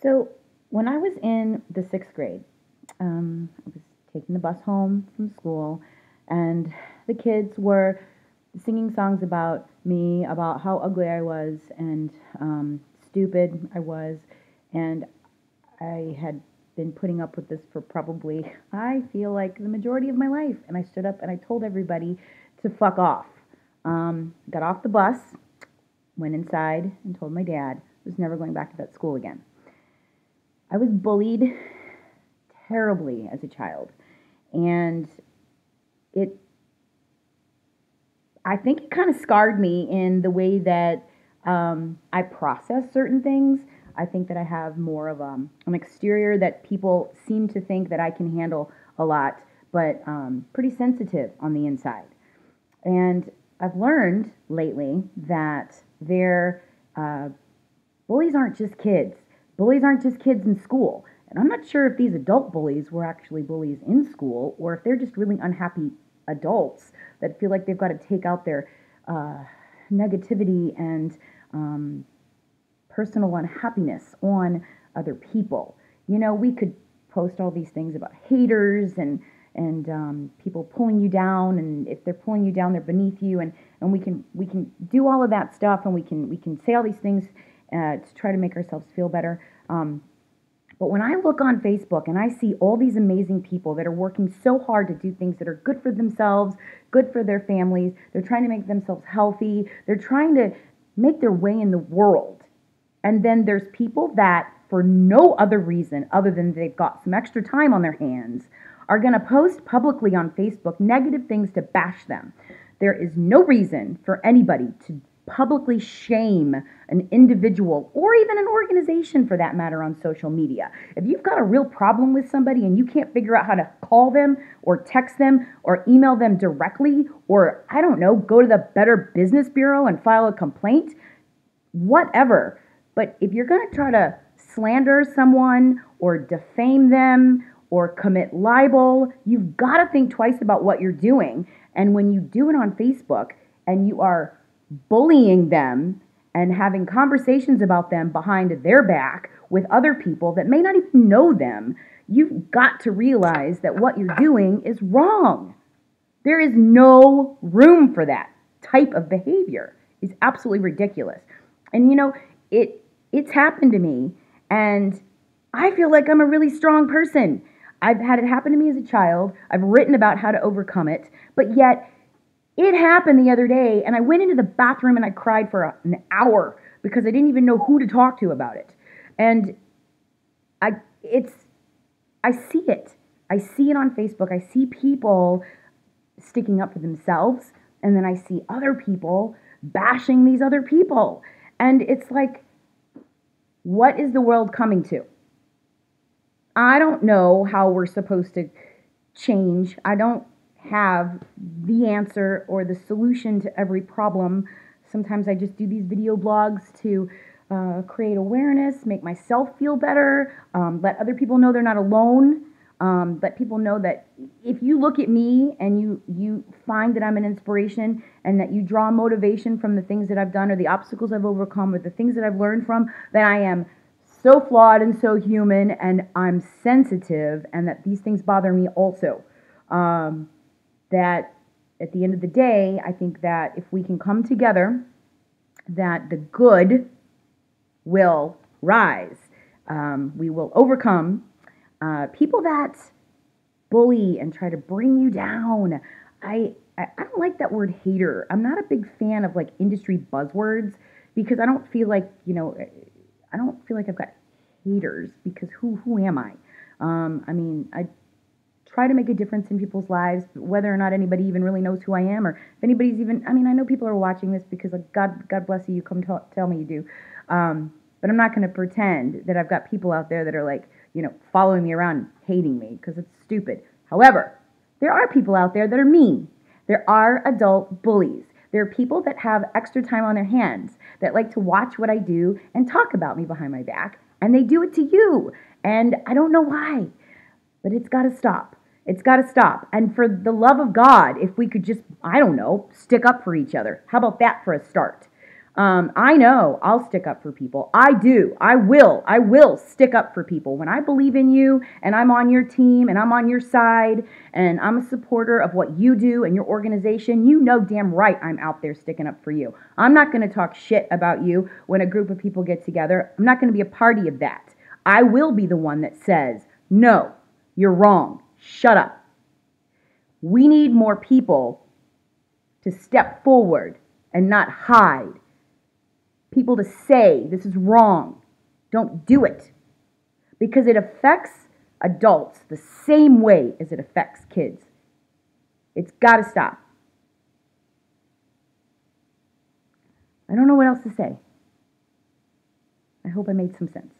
So when I was in the sixth grade, I was taking the bus home from school, and the kids were singing songs about me, about how ugly I was and stupid I was, and I had been putting up with this for probably, I feel like, the majority of my life. And I stood up and I told everybody to fuck off. Got off the bus, went inside, and told my dad I was never going back to that school again. I was bullied terribly as a child, and it I think it kind of scarred me in the way that I process certain things. I think that I have more of an exterior that people seem to think that I can handle a lot, but pretty sensitive on the inside. And I've learned lately that uh, bullies aren't just kids. Bullies aren't just kids in school. And I'm not sure if these adult bullies were actually bullies in school or if they're just really unhappy adults that feel like they've got to take out their uh, negativity and personal unhappiness on other people. You know, we could post all these things about haters and people pulling you down, and if they're pulling you down, they're beneath you, and we can do all of that stuff, and we can say all these things to try to make ourselves feel better. But when I look on Facebook and I see all these amazing people that are working so hard to do things that are good for themselves, good for their families, they're trying to make themselves healthy, they're trying to make their way in the world. And then there's people that, for no other reason other than they've got some extra time on their hands, are going to post publicly on Facebook negative things to bash them. There is no reason for anybody to publicly shame an individual or even an organization for that matter on social media. If you've got a real problem with somebody and you can't figure out how to call them or text them or email them directly or, I don't know, go to the Better Business Bureau and file a complaint, whatever. But if you're going to try to slander someone or defame them or commit libel, you've got to think twice about what you're doing. And when you do it on Facebook and you are bullying them and having conversations about them behind their back with other people that may not even know them, you've got to realize that what you're doing is wrong. There is no room for that type of behavior. It's absolutely ridiculous. And you know, it's happened to me, and I feel like I'm a really strong person. I've had it happen to me as a child. I've written about how to overcome it, but yet it happened the other day, and I went into the bathroom and I cried for an hour because I didn't even know who to talk to about it. And I it's I see it. I see it on Facebook. I see people sticking up for themselves, and then I see other people bashing these other people. And it's like, what is the world coming to? I don't know how we're supposed to change. I don't have the answer or the solution to every problem. Sometimes I just do these video blogs to create awareness, make myself feel better, let other people know they're not alone, let people know that if you look at me and you find that I'm an inspiration and that you draw motivation from the things that I've done or the obstacles I've overcome or the things that I've learned from, that I am so flawed and so human and I'm sensitive and that these things bother me also. That at the end of the day, I think that if we can come together, that the good will rise. We will overcome people that bully and try to bring you down. I don't like that word hater. I'm not a big fan of like industry buzzwords because I don't feel like, I don't feel like I've got haters because who am I? I try to make a difference in people's lives, whether or not anybody even really knows who I am, or if anybody's even, I know people are watching this because God bless you, you come tell me you do. But I'm not going to pretend that I've got people out there that are like, following me around hating me because it's stupid. However, there are people out there that are mean. There are adult bullies. There are people that have extra time on their hands that like to watch what I do and talk about me behind my back, and they do it to you. And I don't know why, but it's got to stop. It's got to stop. And for the love of God, if we could just, I don't know, stick up for each other. How about that for a start? I know I'll stick up for people. I do. I will stick up for people. When I believe in you and I'm on your team and I'm on your side and I'm a supporter of what you do and your organization, you know damn right I'm out there sticking up for you. I'm not going to talk shit about you when a group of people get together. I'm not going to be a party of that. I will be the one that says, no, you're wrong. Shut up. We need more people to step forward and not hide. People to say this is wrong. Don't do it. Because it affects adults the same way as it affects kids. It's got to stop. I don't know what else to say. I hope I made some sense.